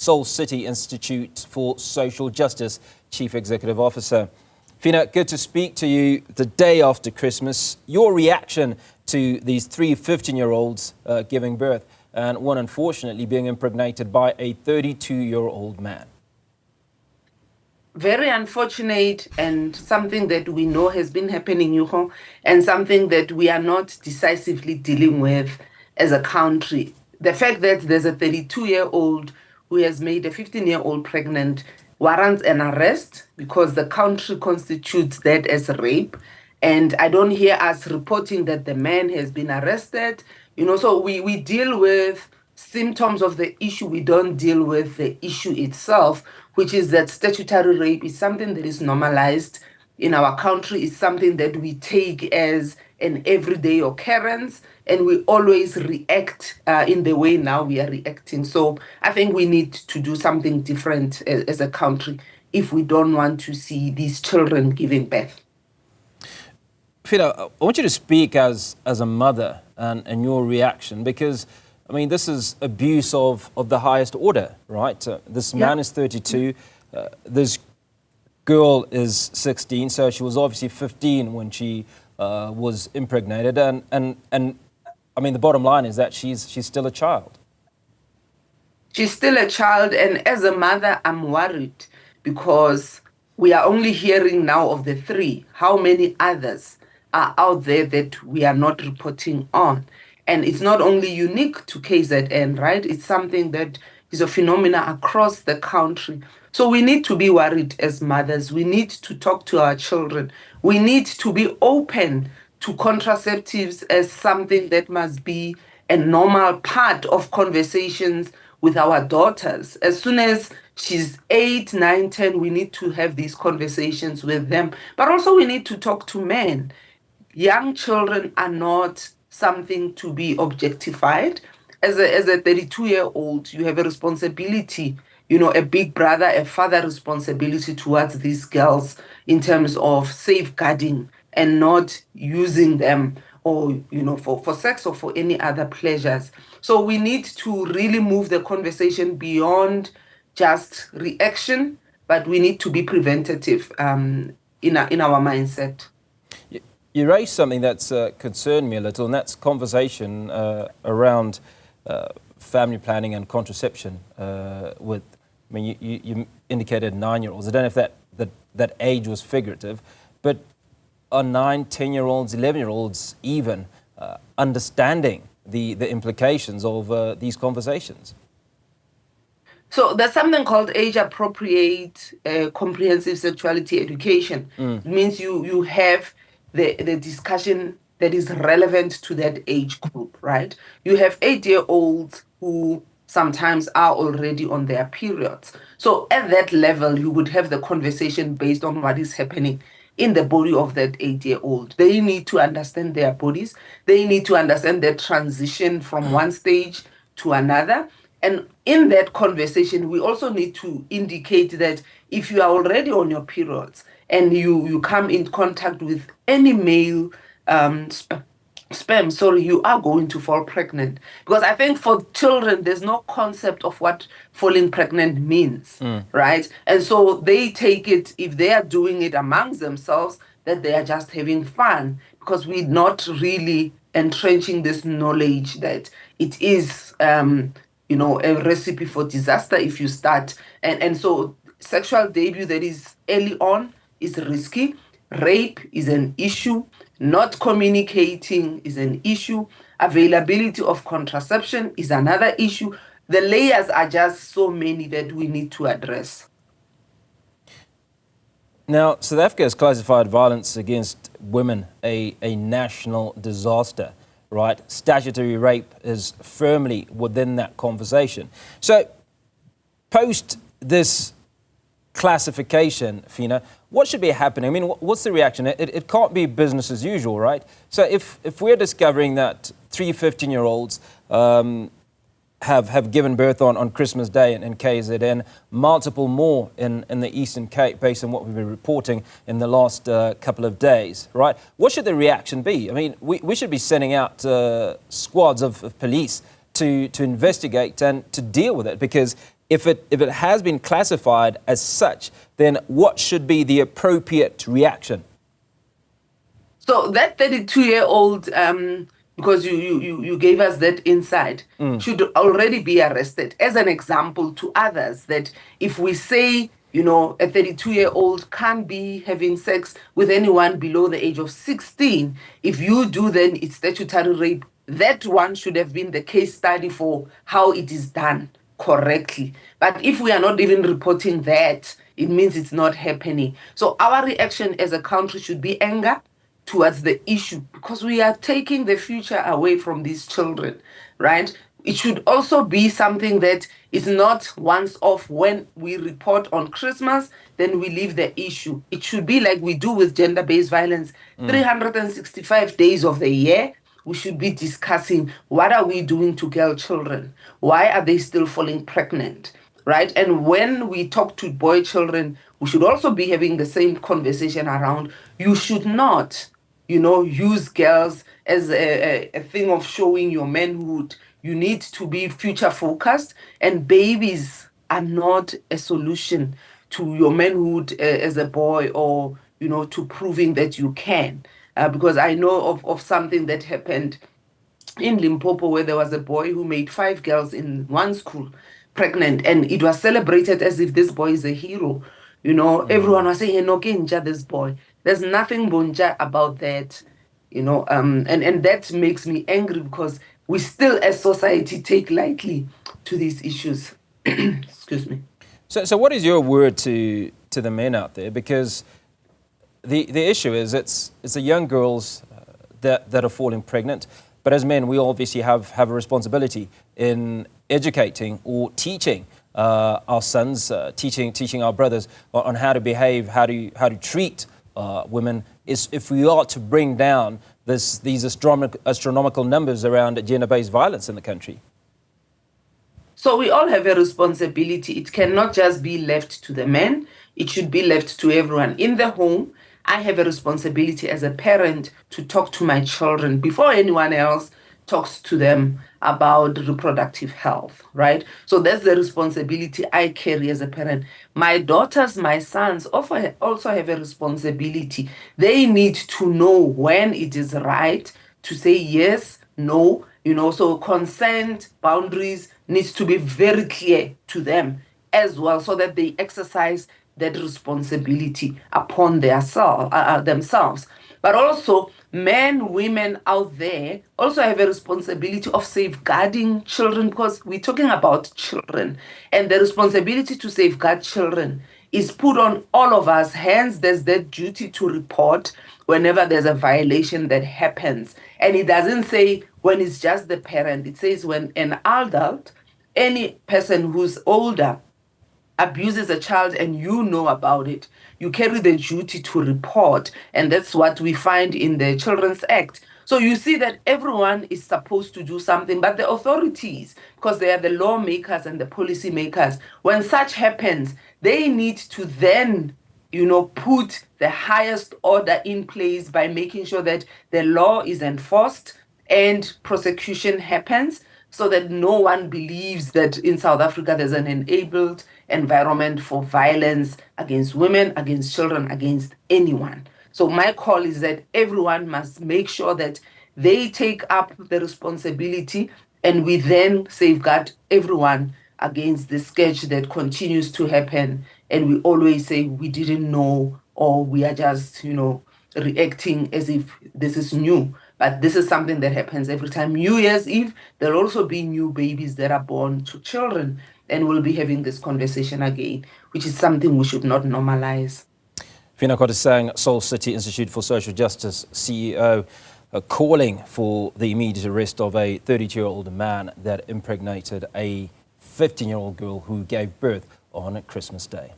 Seoul City Institute for Social Justice Chief Executive Officer. Phinah, good to speak to you the day after Christmas. Your reaction to these three 15-year-olds giving birth and one unfortunately being impregnated by a 32-year-old man. Very unfortunate, and something that we know has been happening, Yuho, and something that we are not decisively dealing with as a country. The fact that there's a 32-year-old who has made a 15-year-old pregnant warrants an arrest because the country constitutes that as rape. And I don't hear us reporting that the man has been arrested. So we deal with symptoms of the issue. We don't deal with the issue itself, which is that statutory rape is something that is normalized in our country. It's something that we take as an everyday occurrence, and we always react in the way now we are reacting. So I think we need to do something different as a country if we don't want to see these children giving birth. Phinah, I want you to speak as a mother and your reaction, because I mean, this is abuse of the highest order, right? This man is 32, this girl is 16, so she was obviously 15 when she was impregnated, and I mean, the bottom line is that she's still a child. She's still a child, and as a mother, I'm worried because we are only hearing now of the three. How many others are out there that we are not reporting on? And it's not only unique to KZN, right? It's something that is a phenomenon across the country. So we need to be worried as mothers. We need to talk to our children. We need to be open to contraceptives as something that must be a normal part of conversations with our daughters. As soon as she's 8, 9, 10, we need to have these conversations with them. But also we need to talk to men. Young children are not something to be objectified. As a 32-year-old, you have a responsibility, a big brother, a father responsibility towards these girls in terms of safeguarding and not using them or, for sex or for any other pleasures. So we need to really move the conversation beyond just reaction, but we need to be preventative in our mindset. You raised something that's concerned me a little, and that's conversation around family planning and contraception. You indicated 9-year-olds. I don't know if that age was figurative, but are 9, 10-year-olds, 11-year-olds even understanding the implications of these conversations? So there's something called age-appropriate comprehensive sexuality education. It means you have the discussion that is relevant to that age group, right? You have 8-year-olds who sometimes are already on their periods. So at that level, you would have the conversation based on what is happening in the body of that 8-year-old. They need to understand their bodies. They need to understand their transition from one stage to another. And in that conversation, we also need to indicate that if you are already on your periods and you come in contact with any male sperm, you are going to fall pregnant. Because I think for children, there's no concept of what falling pregnant means, right? And so they take it, if they are doing it amongst themselves, that they are just having fun, because we're not really entrenching this knowledge that it is a recipe for disaster if you start. And so sexual debut that is early on is risky. Rape is an issue. Not communicating is an issue. Availability of contraception is another issue. The layers are just so many that we need to address. Now, South Africa has classified violence against women a national disaster, right? Statutory rape is firmly within that conversation. So, post this classification, Phinah, what should be happening? I mean, what's the reaction? It can't be business as usual, right? So if we're discovering that 3 15-year-olds have given birth on Christmas Day in KZN, multiple more in the Eastern Cape, based on what we've been reporting in the last couple of days, right? What should the reaction be? I mean, we should be sending out squads of police to investigate and to deal with it, because if it has been classified as such, then what should be the appropriate reaction? So that 32-year-old, because you gave us that insight, should already be arrested as an example to others that if we say, you know, a 32-year-old can't be having sex with anyone below the age of 16, if you do, then it's statutory rape. That one should have been the case study for how it is done correctly. But if we are not even reporting that, it means it's not happening. So our reaction as a country should be anger towards the issue, because we are taking the future away from these children, right? It should also be something that is not once off. When we report on Christmas, then we leave the issue. It should be like we do with gender-based violence. 365 days of the year, we should be discussing what are we doing to girl children? Why are they still falling pregnant? Right? And when we talk to boy children, we should also be having the same conversation around you should not, you know, use girls as a thing of showing your manhood. You need to be future focused, and babies are not a solution to your manhood as a boy, or, you know, to proving that you can. Because I know of something that happened in Limpopo where there was a boy who made 5 girls in one school pregnant, and it was celebrated as if this boy is a hero. You know, everyone was saying, no, Kenja, this boy. There's nothing bonja about that, you know, and that makes me angry because we still as society take lightly to these issues. Excuse me. So what is your word to the men out there? Because the issue is it's the young girls that are falling pregnant. But as men, we obviously have a responsibility in educating or teaching our sons, teaching our brothers on how to behave, how to treat women. If we are to bring down these astronomical numbers around gender-based violence in the country. So we all have a responsibility. It cannot just be left to the men. It should be left to everyone. In the home, I have a responsibility as a parent to talk to my children before anyone else talks to them about reproductive health, right? So that's the responsibility I carry as a parent. My daughters, my sons also have a responsibility. They need to know when it is right to say yes, no, you know, so consent, boundaries needs to be very clear to them as well, so that they exercise that responsibility upon themselves. But also, men, women out there also have a responsibility of safeguarding children, because we're talking about children. And the responsibility to safeguard children is put on all of us. Hence, there's that duty to report whenever there's a violation that happens. And it doesn't say when it's just the parent. It says when an adult, any person who's older, abuses a child and you know about it, you carry the duty to report. And that's what we find in the Children's Act. So you see that everyone is supposed to do something, but the authorities, because they are the lawmakers and the policy makers, when such happens, they need to then, you know, put the highest order in place by making sure that the law is enforced and prosecution happens, so that no one believes that in South Africa there's an enabled environment for violence against women, against children, against anyone. So my call is that everyone must make sure that they take up the responsibility, and we then safeguard everyone against the scourge that continues to happen. And we always say we didn't know, or we are just, you know, reacting as if this is new. But this is something that happens every time. New Year's Eve, there'll also be new babies that are born to children. And we'll be having this conversation again, which is something we should not normalize. Phinah Kodisang, Seoul City Institute for Social Justice CEO, calling for the immediate arrest of a 32-year-old man that impregnated a 15-year-old girl who gave birth on Christmas Day.